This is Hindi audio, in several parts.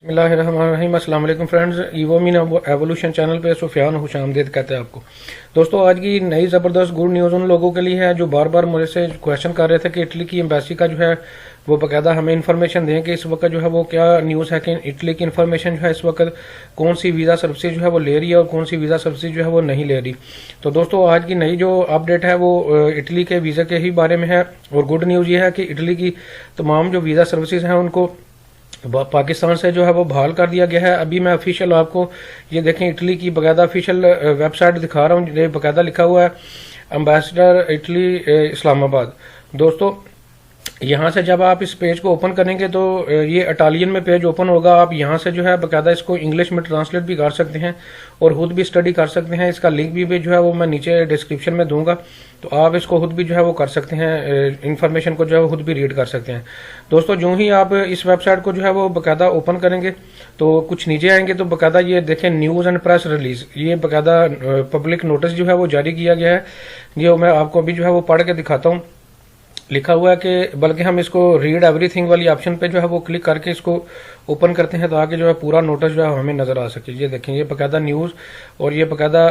बिस्मिल्लाहिर्रहमानिर्रहीम। अस्सलाम वालेकुम फ्रेंड्स, ईवोमिन एवोल्यूशन चैनल पे सुफियान खुशामदीद कहते हैं आपको। दोस्तों, आज की नई ज़बरदस्त गुड न्यूज़ उन लोगों के लिए है जो बार बार मुझे से क्वेश्चन कर रहे थे कि इटली की एम्बेसी का जो है वो बाकायदा हमें इन्फॉर्मेशन दें कि इस वक्त जो है वो क्या न्यूज़ है कि इटली की इन्फॉर्मेशन जो है इस वक्त कौन सी वीज़ा सर्विसेज जो है वो ले रही है और कौन सी वीज़ा सर्विसेज जो है वो नहीं ले रही। तो दोस्तों, आज की नई जो अपडेट है वो इटली के वीज़ा के ही बारे में है। और गुड न्यूज़ ये है कि इटली की तमाम जो वीज़ा सर्विसेज हैं उनको पाकिस्तान से जो है वो बहाल कर दिया गया है। अभी मैं ऑफिशियल आपको ये देखें, इटली की बाकायदा ऑफिशियल वेबसाइट दिखा रहा हूँ। बाकायदा लिखा हुआ है एम्बेसडर इटली इस्लामाबाद। दोस्तों, यहाँ से जब आप इस पेज को ओपन करेंगे तो ये इटालियन में पेज ओपन होगा। आप यहाँ से जो है बाकायदा इसको इंग्लिश में ट्रांसलेट भी कर सकते हैं और खुद भी स्टडी कर सकते हैं। इसका लिंक भी जो है वो मैं नीचे डिस्क्रिप्शन में दूंगा, तो आप इसको खुद भी जो है वो कर सकते हैं, इन्फॉर्मेशन को जो है वो खुद भी रीड कर सकते हैं। दोस्तों, जो ही आप इस वेबसाइट को जो है वो बाकायदा ओपन करेंगे तो कुछ नीचे आएंगे तो बाकायदा ये देखें न्यूज़ एंड प्रेस रिलीज, ये बाकायदा पब्लिक नोटिस जो है वो जारी किया गया है। ये मैं आपको अभी जो है वो पढ़ के दिखाता हूँ। लिखा हुआ है कि बल्कि हम इसको रीड एवरीथिंग वाली ऑप्शन पे जो है वो क्लिक करके इसको ओपन करते हैं ताकि जो है पूरा नोटिस जो है हमें नजर आ सके। ये देखें, ये बाकायदा न्यूज़ और ये बाकायदा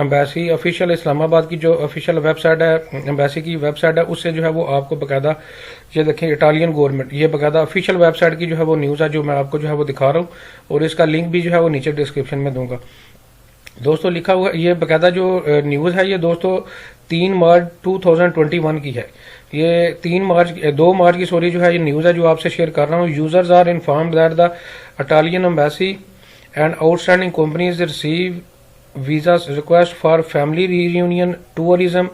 एम्बेसी ऑफिशियल इस्लामाबाद की जो ऑफिशियल वेबसाइट है, एम्बेसी की वेबसाइट है, उससे जो है वो आपको बाकायदा ये देखें इटालियन गवर्नमेंट, ये बाकायदा ऑफिशियल वेबसाइट की जो है वो न्यूज़ है जो मैं आपको जो है वो दिखा रहा हूँ और इसका लिंक भी जो है वो नीचे डिस्क्रिप्शन में दूंगा। दोस्तों, लिखा हुआ ये बाकायदा जो न्यूज़ है ये दोस्तों 3 मार्च 2021 की है। ये 2 मार्च की सॉरी जो है ये न्यूज़ है जो आपसे शेयर कर रहा हूँ। Users are informed that the Italian embassy and outstanding companies receive visa request for family reunion, tourism,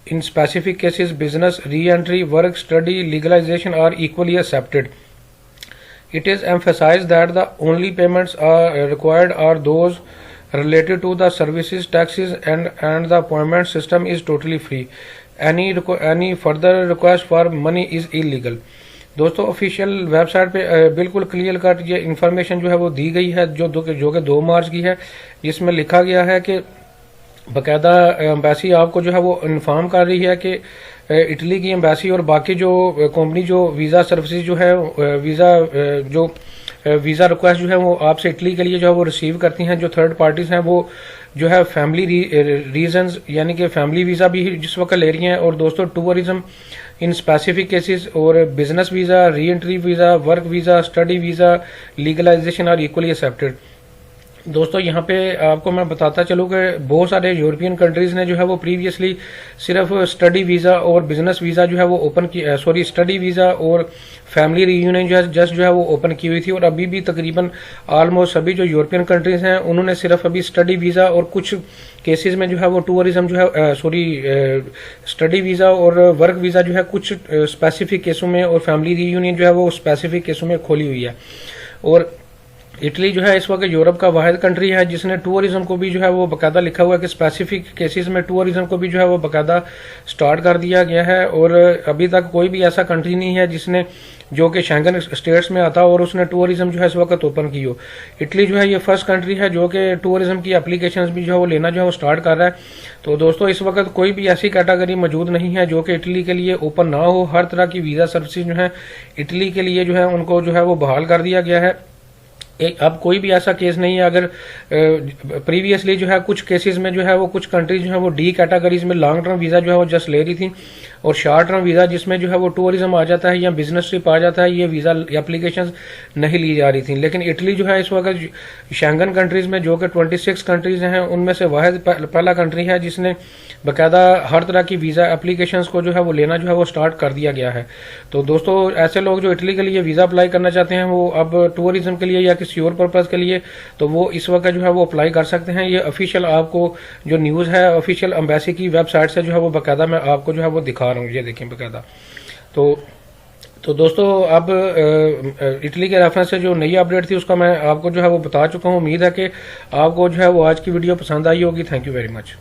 in specific cases business re entry, work, study, legalisation are equally accepted. It is emphasized that the only payments are required are those related to the services taxes and the appointment system is totally free. Any further request for money is illegal. दोस्तों, ऑफिशियल वेबसाइट पे बिल्कुल क्लियर कट ये इन्फॉर्मेशन जो है वो दी गई है जो कि 2 मार्च की है, जिसमें लिखा गया है कि बाकायदा एम्बेसी आपको जो है वो इन्फॉर्म कर रही है कि इटली की एम्बेसी और बाकी जो कंपनी जो वीज़ा सर्विसेज जो है वीज़ा रिक्वेस्ट जो है वो आपसे इटली के लिए जो है वो रिसीव करती हैं, जो थर्ड पार्टीज हैं वो जो है फैमिली रीजंस यानी कि फैमिली वीज़ा भी जिस वक्त ले रही हैं। और दोस्तों, टूरिज्म इन स्पेसिफिक केसेस और business visa, re entry visa, work visa, study visa, legalisation are equally accepted. दोस्तों, यहाँ पे आपको मैं बताता चलूँ कि बहुत सारे यूरोपियन कंट्रीज ने जो है वो प्रीवियसली सिर्फ स्टडी वीज़ा और बिजनेस वीज़ा जो है वो ओपन की स्टडी वीज़ा और फैमिली रीयूनियन जस्ट जो है वो ओपन की हुई थी। और अभी भी तकरीबन ऑलमोस्ट सभी जो यूरोपियन कंट्रीज हैं उन्होंने सिर्फ अभी स्टडी वीज़ा और कुछ केसेस में जो है वो टूरिज्म जो है स्टडी वीज़ा और वर्क वीज़ा जो है कुछ स्पेसिफिक केसों में और फैमिली रीयूनियन जो है वो स्पेसिफिक केसों में खोली हुई है। और इटली जो है इस वक्त यूरोप का वाहिद कंट्री है जिसने टूरिज्म को भी जो है वो बाकायदा लिखा हुआ है कि स्पेसिफिक केसेस में टूरिज्म को भी जो है वो बाकायदा स्टार्ट कर दिया गया है। और अभी तक कोई भी ऐसा कंट्री नहीं है जिसने जो कि शेंगन स्टेट्स में आता और उसने टूरिज्म जो है इस वक्त ओपन की हो। इटली जो है ये फर्स्ट कंट्री है जो कि टूरिज्म की एप्लीकेशंस भी जो है वो लेना जो है वो स्टार्ट कर रहा है। तो दोस्तों, इस वक्त कोई भी ऐसी कैटेगरी मौजूद नहीं है जो कि इटली के लिए ओपन ना हो। हर तरह की वीज़ा सर्विसेज जो है इटली के लिए जो है उनको जो है वो बहाल कर दिया गया है। अब कोई भी ऐसा केस नहीं है। अगर प्रीवियसली जो है कुछ केसेस में जो है वो कुछ कंट्रीज जो है वो डी कैटेगरीज में लॉन्ग टर्म वीज़ा जो है वो जस्ट ले रही थी और शॉर्ट टर्म वीज़ा जिसमें जो है वो टूरिज्म आ जाता है या बिजनेस ट्रिप आ जाता है, ये वीज़ा एप्लीकेशन नहीं ली जा रही थी। लेकिन इटली जो है इस वक्त शेंगन कंट्रीज में जो कि 26 कंट्रीज हैं उनमें से वाहिद पहला कंट्री है जिसने बाकायदा हर तरह की वीज़ा एप्लीकेशंस को जो है वो लेना जो है वो स्टार्ट कर दिया गया है। तो दोस्तों, ऐसे लोग जो इटली के लिए वीज़ा अप्लाई करना चाहते हैं वो अब टूरिज्म के लिए या किसी और पर्पज़ के लिए तो वो इस वक्त जो है वो अप्लाई कर सकते हैं। ये ऑफिशियल आपको जो न्यूज़ है ऑफिशियल एम्बेसी की वेबसाइट से जो है वो बाकायदा मैं आपको जो है वो दिखा रहा हूँ। ये देखें बाकायदा। तो दोस्तों, अब इटली के रेफरेंस से जो नई अपडेट थी उसका मैं आपको जो है वो बता चुका हूँ। उम्मीद है कि आपको जो है वो आज की वीडियो पसंद आई होगी। Thank you very much.